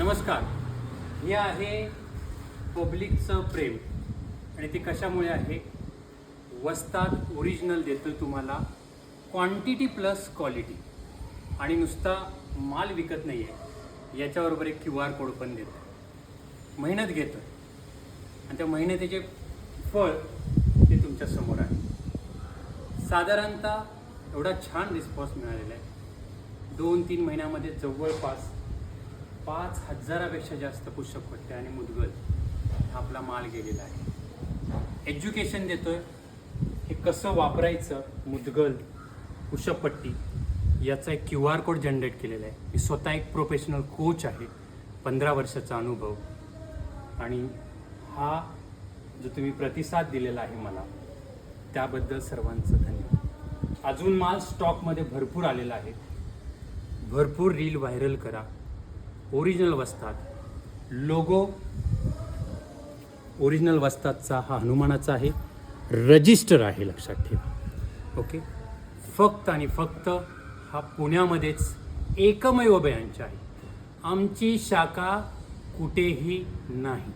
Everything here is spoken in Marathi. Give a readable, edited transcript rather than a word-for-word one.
नमस्कार. हे आहे पब्लिकचं प्रेम आणि ते कशामुळे आहे? वस्ताद ओरिजिनल देतो तुम्हाला, क्वांटिटी प्लस क्वालिटी, आणि नुसता माल विकत नाही आहे, याच्याबरोबर एक QR कोड पण देतो. मेहनत घेतो आणि त्या मेहनतीचे फळ ते तुमच्या समोर आहे. साधारणतः एवढा छान रिस्पॉन्स मिळालेला आहे. 2-3 महिन्यामध्ये जवळपास 5,000पेक्षा जास्त पुषपपट्टे आणि मुदगल हा आपला माल गेलेला आहे. एज्युकेशन देतोय, हे कसं वापरायचं, मुदगल, पुषपपट्टी याचा एक QR कोड जनरेट केलेला आहे. मी स्वतः एक प्रोफेशनल कोच आहे, 15 वर्षाचा अनुभव, आणि हा जो तुम्ही प्रतिसाद दिलेला आहे मला, त्याबद्दल सर्वांचं धन्यवाद. अजून माल स्टॉकमध्ये भरपूर आलेला आहे. भरपूर रील व्हायरल करा. ओरिजिनल वस्ताद लोगो, ओरिजिनल वस्तादचा हा हनुमानाचा आहे, रजिस्टर आहे, लक्षात ठेवा. ओके. फक्त आणि फक्त हा पुण्यामध्येच एकमेव ब्रँच आहे. आमची शाखा कुठेही नाही.